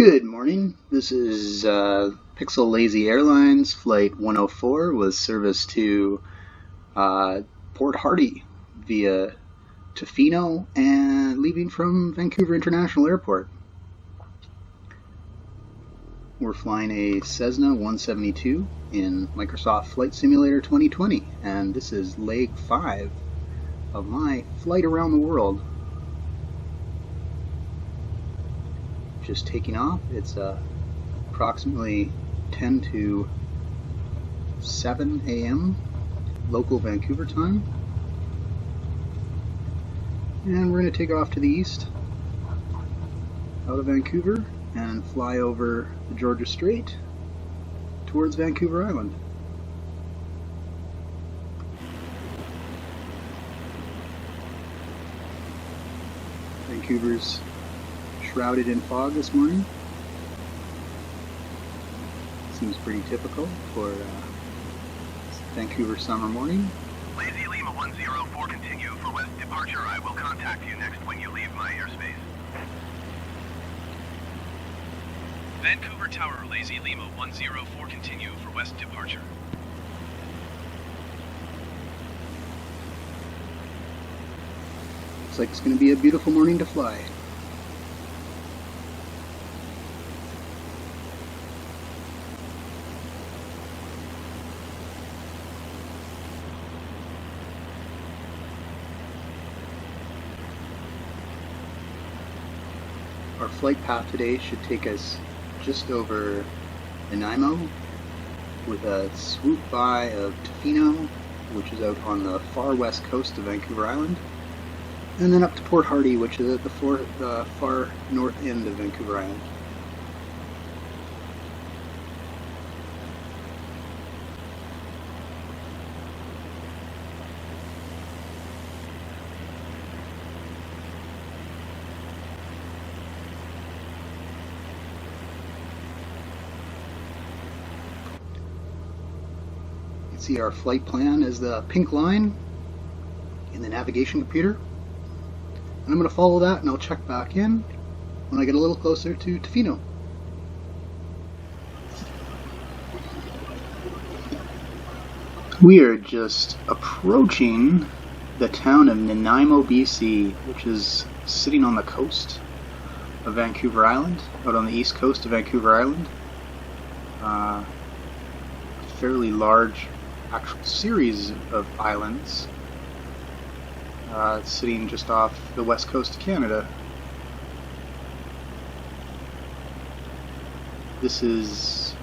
Good morning. This is Pixel Lazy Airlines Flight 104 with service to Port Hardy via Tofino and leaving from Vancouver International Airport. We're flying a Cessna 172 in Microsoft Flight Simulator 2020, and this is leg 5 of my flight around the world. Just taking off. It's approximately 10 to 7 a.m. local Vancouver time, and we're going to take off to the east out of Vancouver and fly over the Georgia Strait towards Vancouver Island. Vancouver's shrouded in fog this morning. Seems pretty typical for Vancouver summer morning. Lazy Lima 104, continue for west departure. I will contact you next when you leave my airspace. Vancouver Tower, Lazy Lima 104, continue for west departure. Looks like it's going to be a beautiful morning to fly. Our flight path today should take us just over Nanaimo with a swoop by of Tofino, which is out on the far west coast of Vancouver Island, and then up to Port Hardy, which is at the far north end of Vancouver Island. See our flight plan is the pink line in the navigation computer, and I'm going to follow that and I'll check back in when I get a little closer to Tofino. We are just approaching the town of Nanaimo, BC, which is sitting on the coast of Vancouver Island, out on the east coast of Vancouver Island. Fairly large actual series of islands sitting just off the west coast of Canada. This is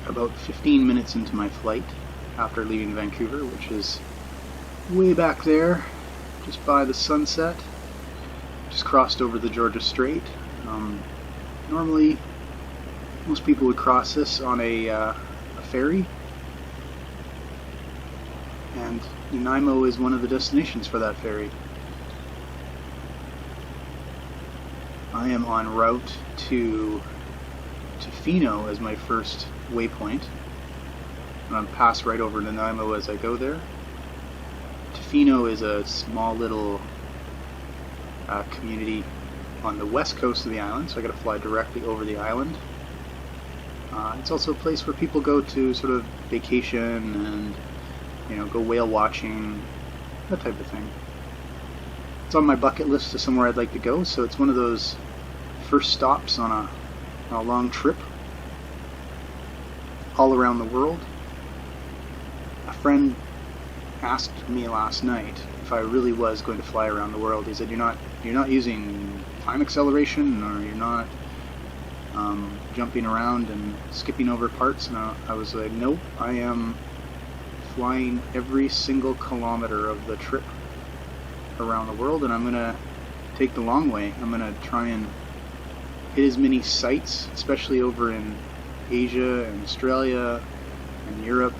about 15 minutes into my flight after leaving Vancouver, which is way back there, just by the sunset. Just crossed over the Georgia Strait. Normally, most people would cross this on a ferry, and Nanaimo is one of the destinations for that ferry. I am en route to Tofino as my first waypoint, and I'm pass right over Nanaimo as I go there. Tofino is a small little community on the west coast of the island, so I got to fly directly over the island. It's also a place where people go to sort of vacation and, go whale watching, that type of thing. It's on my bucket list to somewhere I'd like to go, so it's one of those first stops on a long trip all around the world. A friend asked me last night if I really was going to fly around the world. He said, you're not using time acceleration, or you're not jumping around and skipping over parts. And I was like, nope, I am flying every single kilometer of the trip around the world, and I'm going to take the long way. I'm going to try and hit as many sites, especially over in Asia and Australia and Europe,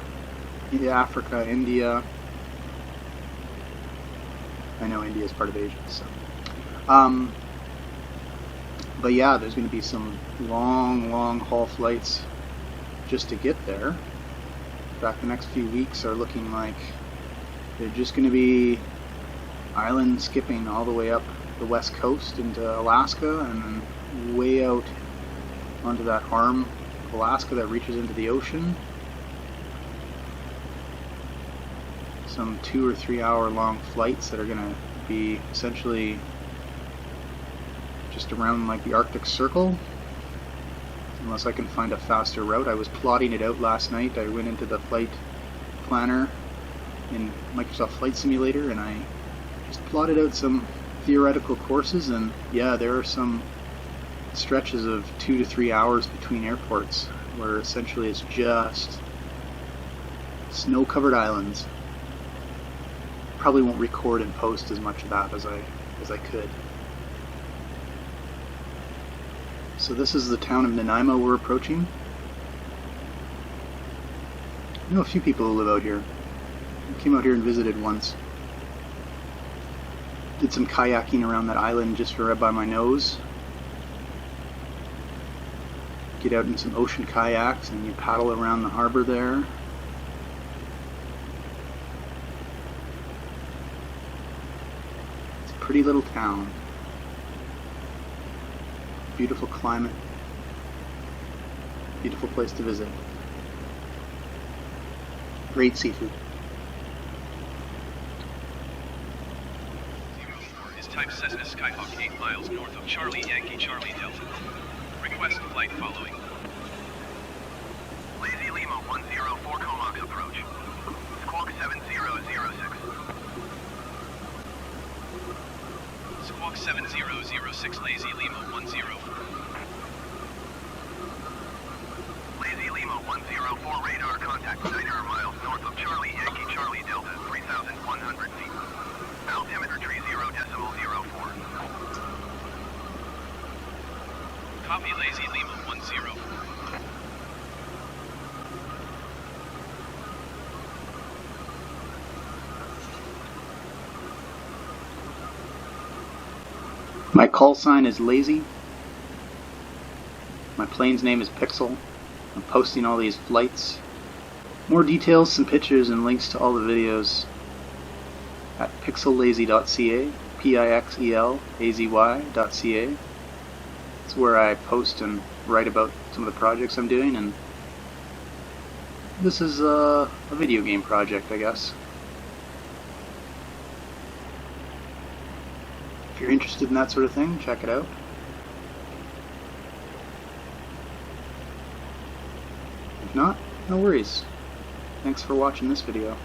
Africa, India. I know India is part of Asia, so. But yeah, there's going to be some long haul flights just to get there. In fact, the next few weeks are looking like they're just going to be island skipping all the way up the west coast into Alaska, and then way out onto that arm of Alaska that reaches into the ocean. Some 2 or 3 hour long flights that are going to be essentially just around like the Arctic Circle, unless I can find a faster route. I was plotting it out last night. I went into the flight planner in Microsoft Flight Simulator and I just plotted out some theoretical courses, and yeah, there are some stretches of 2 to 3 hours between airports where essentially it's just snow-covered islands. Probably won't record and post as much of that as I could. So this is the town of Nanaimo we're approaching. I know a few people who live out here. I came out here and visited once. Did some kayaking around that island just right by my nose. Get out in some ocean kayaks and you paddle around the harbor there. It's a pretty little town. Beautiful climate. Beautiful place to visit. Great seafood. Is type Cessna Skyhawk 8 miles north of Charlie Yankee Charlie Delta. Request flight following. Lazy Lima 104 Comox approach. Squawk 7006. Squawk 7006 Lazy Lima 104. Lazy Lima 104 radar contact 9 miles north of Charlie Yankee Charlie Delta 3,100 feet. Altimeter tree 0.04. Copy Lazy Lima 104. My call sign is Lazy. My plane's name is Pixel. I'm posting all these flights. More details, some pictures, and links to all the videos at pixellazy.ca, pixelazy.ca. It's where I post and write about some of the projects I'm doing, and this is a video game project, I guess. If you're interested in that sort of thing, check it out. If not, no worries. Thanks for watching this video.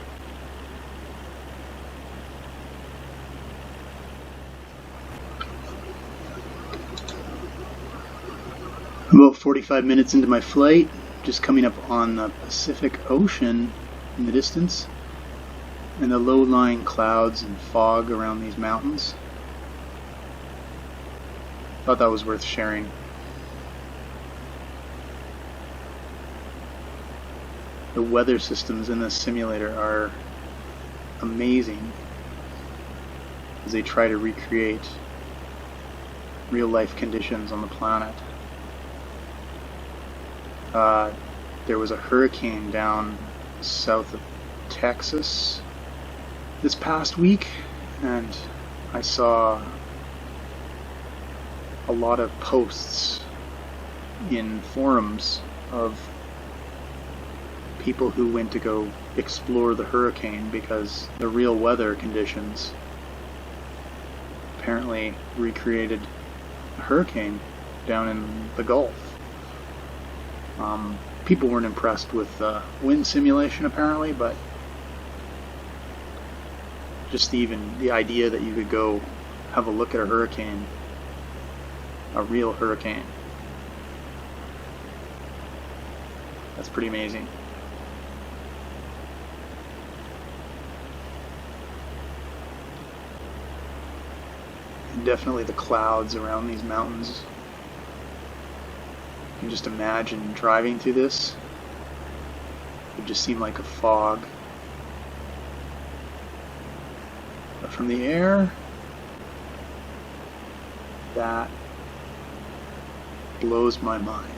About 45 minutes into my flight, just coming up on the Pacific Ocean in the distance, and the low-lying clouds and fog around these mountains. Thought that was worth sharing. The weather systems in this simulator are amazing as they try to recreate real-life conditions on the planet. There was a hurricane down south of Texas this past week, and I saw a lot of posts in forums of people who went to go explore the hurricane because the real weather conditions apparently recreated a hurricane down in the Gulf. People weren't impressed with wind simulation apparently, but just even the idea that you could go have a look at a hurricane, a real hurricane, that's pretty amazing. And definitely the clouds around these mountains. You can just imagine driving through this. It would just seem like a fog. But from the air, that blows my mind.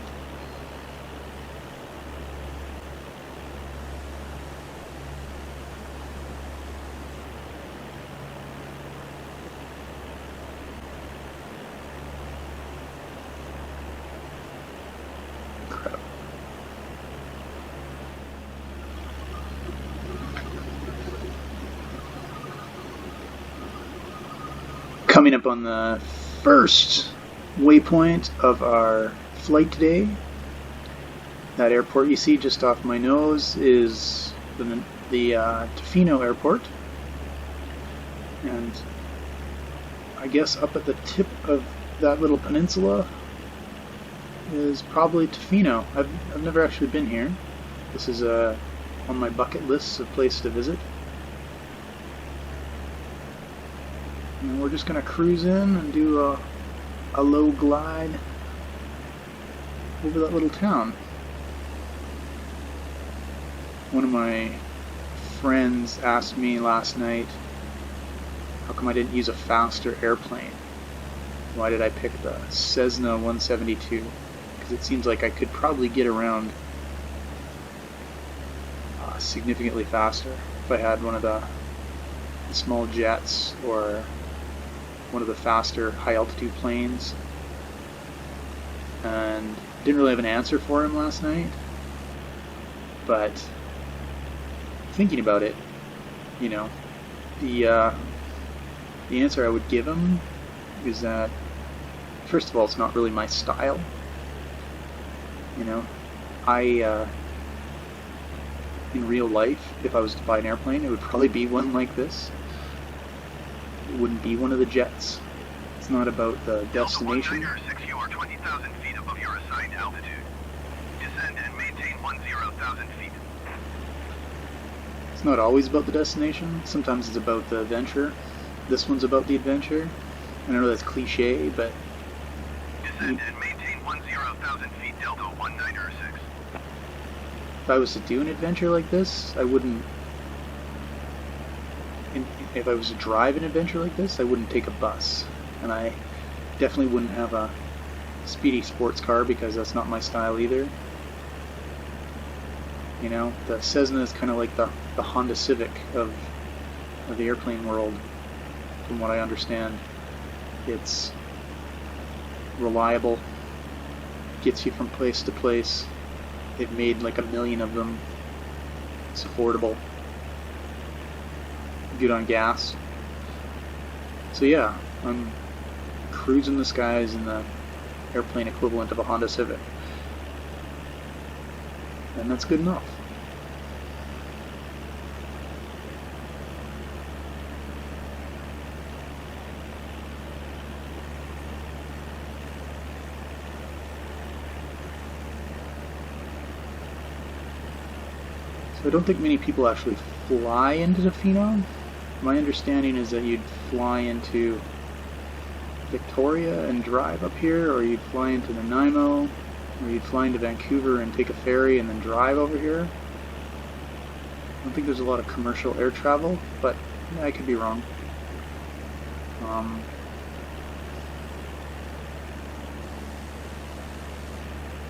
Coming up on the first waypoint of our flight today. That airport you see just off my nose is the Tofino airport, and I guess up at the tip of that little peninsula is probably Tofino. I've never actually been here. This is on my bucket list of places to visit. And we're just gonna cruise in and do a low glide over that little town. One of my friends asked me last night how come I didn't use a faster airplane. Why did I pick the Cessna 172? Because it seems like I could probably get around significantly faster if I had one of the small jets or one of the faster high altitude planes. And didn't really have an answer for him last night, but thinking about it, you know, the answer I would give him is that, first of all, it's not really my style. You know, in real life, if I was to buy an airplane, it would probably be one like this. It wouldn't be one of the jets. It's not about the destination. Delta 196, you are 20,000 feet above your assigned altitude. Descend and maintain 10,000 feet. It's not always about the destination. Sometimes it's about the adventure. This one's about the adventure. I know that's cliche, but Descend and maintain 10,000 feet, Delta 196. if I was to do an adventure like this, I wouldn't. If I was to drive an adventure like this, I wouldn't take a bus, and I definitely wouldn't have a speedy sports car because that's not my style either. You know, the Cessna is kind of like the Honda Civic of the airplane world, from what I understand. It's reliable, gets you from place to place. They've made like 1 million of them. It's affordable, good on gas. So yeah, I'm cruising the skies in the airplane equivalent of a Honda Civic, and that's good enough. So I don't think many people actually fly into Tofino. My understanding is that you'd fly into Victoria and drive up here, or you'd fly into Nanaimo, or you'd fly into Vancouver and take a ferry and then drive over here. I don't think there's a lot of commercial air travel, but yeah, I could be wrong. I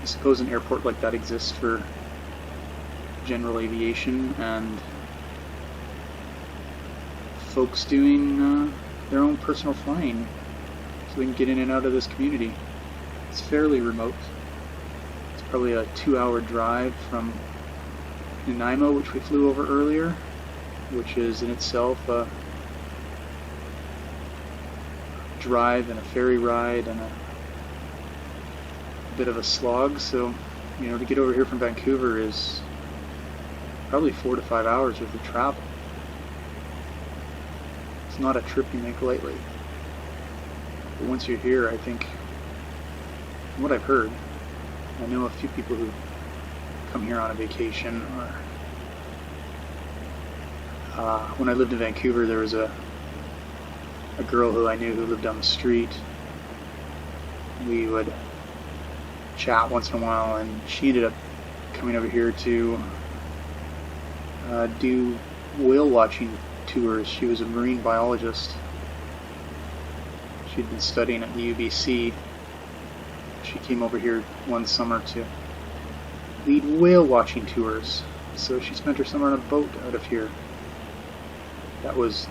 suppose an airport like that exists for general aviation and folks doing their own personal flying, so they can get in and out of this community. It's fairly remote. It's probably a 2-hour drive from Nanaimo, which we flew over earlier, which is in itself a drive and a ferry ride and a bit of a slog. So, you know, to get over here from Vancouver is probably 4 to 5 hours worth of travel. It's not a trip you make lightly. But once you're here, I think, from what I've heard, I know a few people who come here on a vacation, or when I lived in Vancouver, there was a girl who I knew who lived down the street. We would chat once in a while, and she ended up coming over here to do whale watching tours. She was a marine biologist. She'd been studying at the UBC. She came over here one summer to lead whale watching tours. So she spent her summer on a boat out of here. That was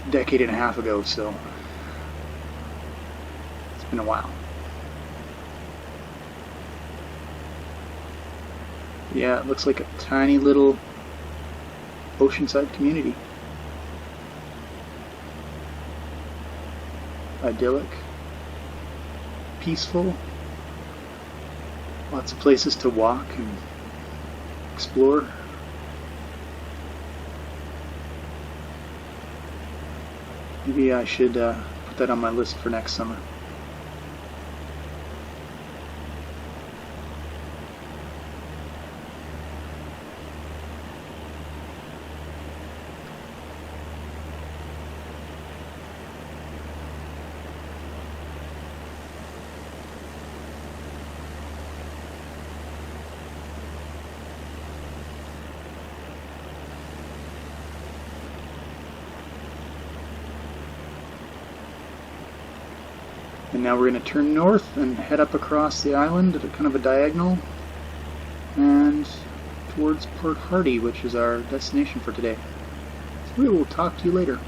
a decade and a half ago, so it's been a while. Yeah, it looks like a tiny little oceanside community. idyllic, peaceful, lots of places to walk and explore. Maybe I should put that on my list for next summer. And now we're going to turn north and head up across the island at a kind of a diagonal and towards Port Hardy, which is our destination for today. So we will talk to you later.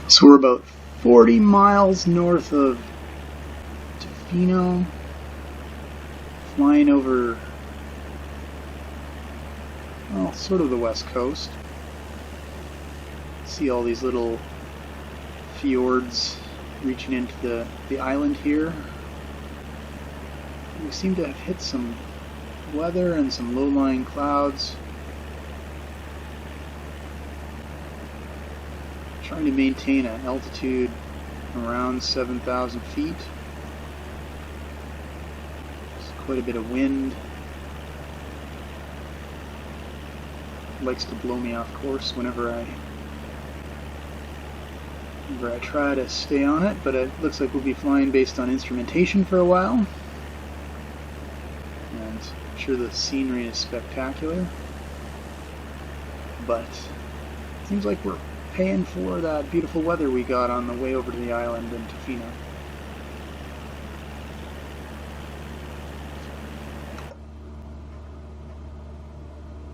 So we're about 40 miles north of Tofino, flying over, well, sort of the west coast. See all these little fjords reaching into the island here. We seem to have hit some weather and some low-lying clouds. Trying to maintain an altitude around 7,000 feet. There's quite a bit of wind. It likes to blow me off course whenever I try to stay on it, but it looks like we'll be flying based on instrumentation for a while. And I'm sure the scenery is spectacular, but it seems like we're paying for that beautiful weather we got on the way over to the island in Tofino.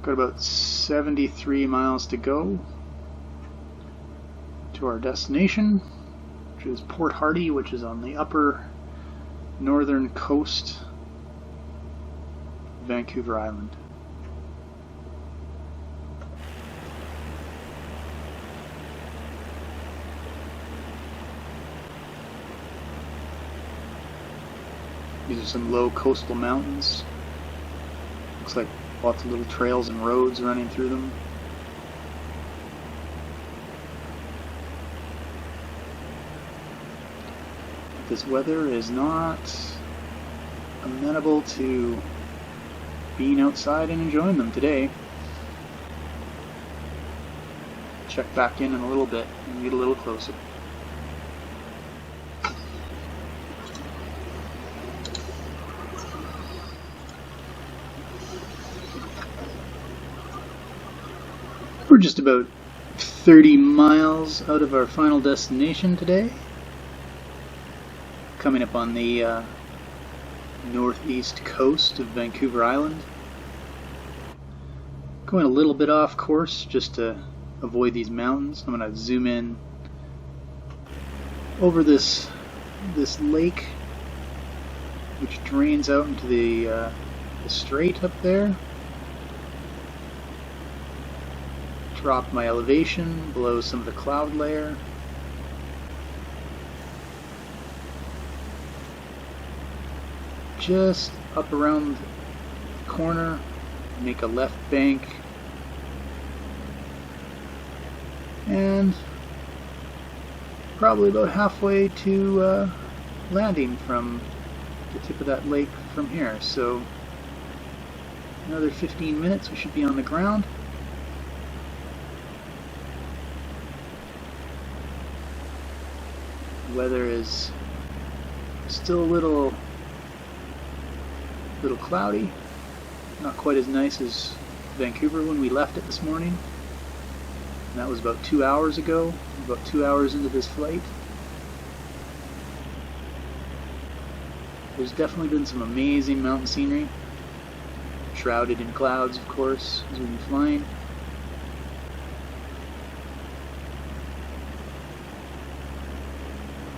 Got about 73 miles to go to our destination, which is Port Hardy, which is on the upper northern coast of Vancouver Island. These are some low coastal mountains. Looks like lots of little trails and roads running through them. This weather is not amenable to being outside and enjoying them today. Check back in a little bit and get a little closer. We're just about 30 miles out of our final destination today. Coming up on the northeast coast of Vancouver Island. Going a little bit off course just to avoid these mountains. I'm going to zoom in over this lake, which drains out into the strait up there. Drop my elevation below some of the cloud layer. Just up around the corner, make a left bank, and probably about halfway to landing from the tip of that lake from here. So another 15 minutes we should be on the ground. The weather is still a little cloudy, not quite as nice as Vancouver when we left it this morning. And that was about 2 hours ago, about 2 hours into this flight. There's definitely been some amazing mountain scenery, shrouded in clouds, of course, as we've been flying.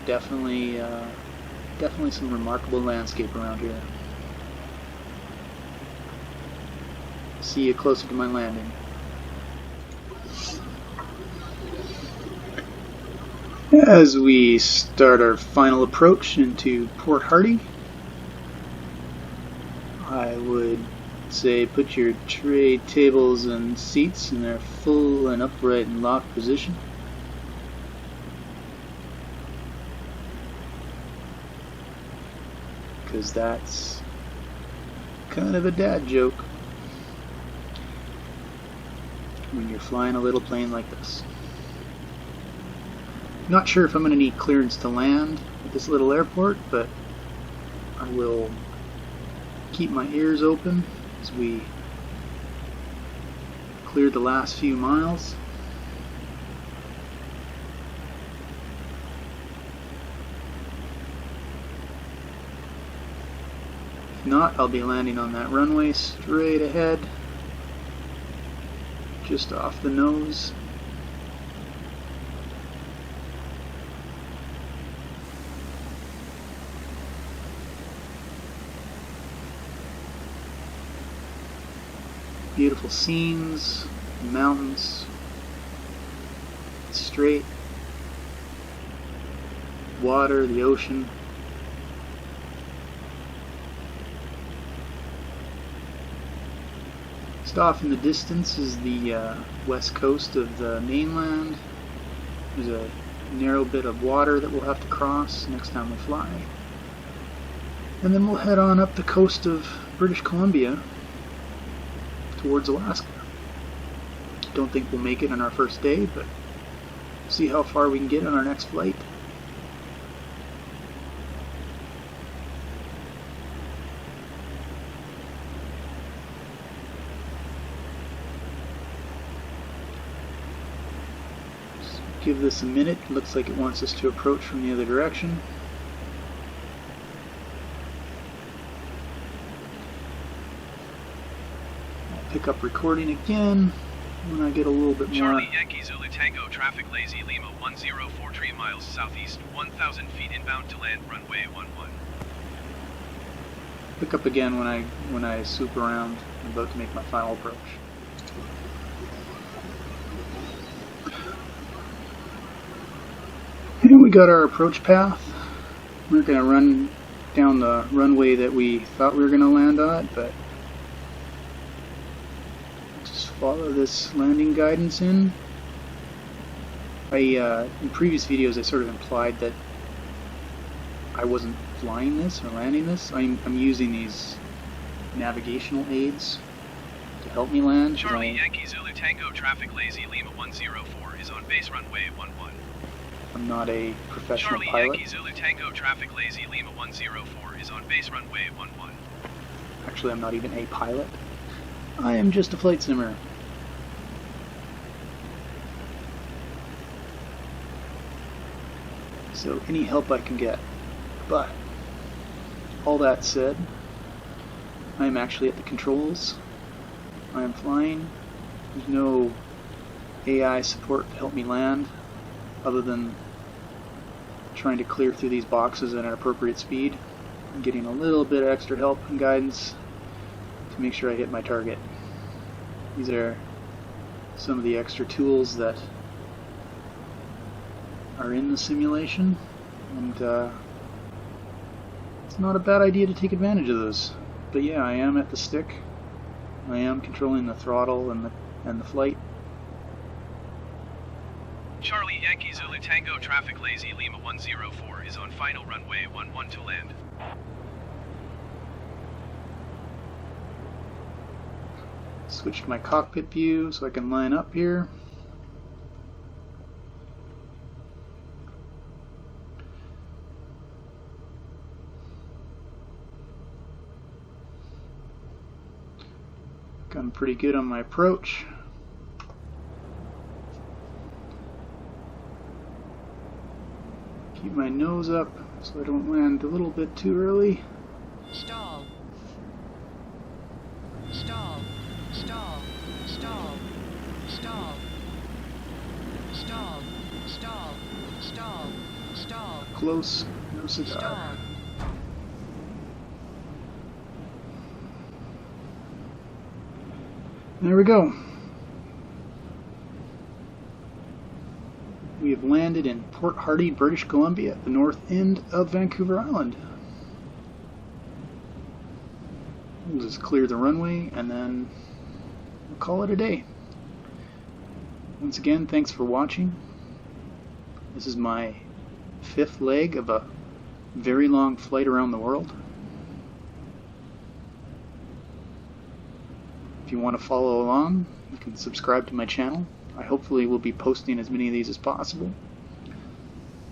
Definitely some remarkable landscape around here. See you closer to my landing. As we start our final approach into Port Hardy, I would say put your tray tables and seats in their full and upright and locked position. Because that's kind of a dad joke when you're flying a little plane like this. Not sure if I'm going to need clearance to land at this little airport, but I will keep my ears open as we clear the last few miles. If not, I'll be landing on that runway straight ahead, just off the nose. Beautiful scenes, mountains, straight, water, the ocean. Just off in the distance is the west coast of the mainland. There's a narrow bit of water that we'll have to cross next time we fly. And then we'll head on up the coast of British Columbia towards Alaska. Don't think we'll make it on our first day, but see how far we can get on our next flight. Just give this a minute. Looks like it wants us to approach from the other direction. Pick up recording again when I get a little bit more. Charlie Yankee Zulu Tango traffic lazy Lima 104 miles southeast, 1,000 feet inbound to land runway 11. Pick up again when I swoop around. I'm about to make my final approach. And we got our approach path. We're going to run down the runway that we thought we were going to land on, but follow this landing guidance in. In previous videos I sort of implied that I wasn't flying this or landing this. I'm using these navigational aids to help me land. Charlie Yankee Zulu Tango traffic lazy Lima 104 is on base runway 11. I'm not a professional Charlie pilot. Yankee Zulu Tango traffic lazy Lima 104 is on base runway 11. Actually, I'm not even a pilot. I am just a flight simmer. So any help I can get. But all that said, I am actually at the controls. I am flying. There's no AI support to help me land other than trying to clear through these boxes at an appropriate speed. I'm getting a little bit of extra help and guidance to make sure I hit my target. These are some of the extra tools that are in the simulation, and it's not a bad idea to take advantage of those. But yeah, I am at the stick. I am controlling the throttle and the flight. Charlie Yankee Zulu Tango traffic lazy Lima 104 is on final runway 11 to land. Switch to my cockpit view so I can line up here. I'm pretty good on my approach. Keep my nose up so I don't land a little bit too early. Stall. Stall. Stall. Stall. Stall. Stall. Stall. Stall. Stall. Close, no cigar. Stall. There we go. We We've landed in Port Hardy, British Columbia, at the north end of Vancouver Island. We'll just clear the runway and then we'll call it a day. Once again, thanks for watching. This is my 5th leg of a very long flight around the world. If you want to follow along, you can subscribe to my channel. I hopefully will be posting as many of these as possible.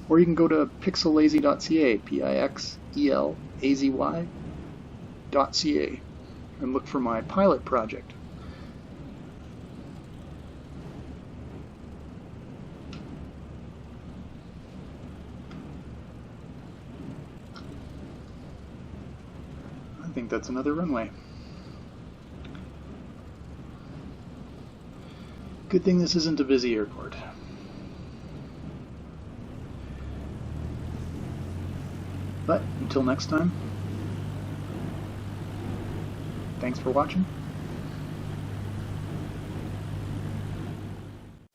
Or you can go to pixelazy.ca, pixelazy.ca, and look for my pilot project. I think that's another runway. Good thing this isn't a busy airport. But until next time, thanks for watching.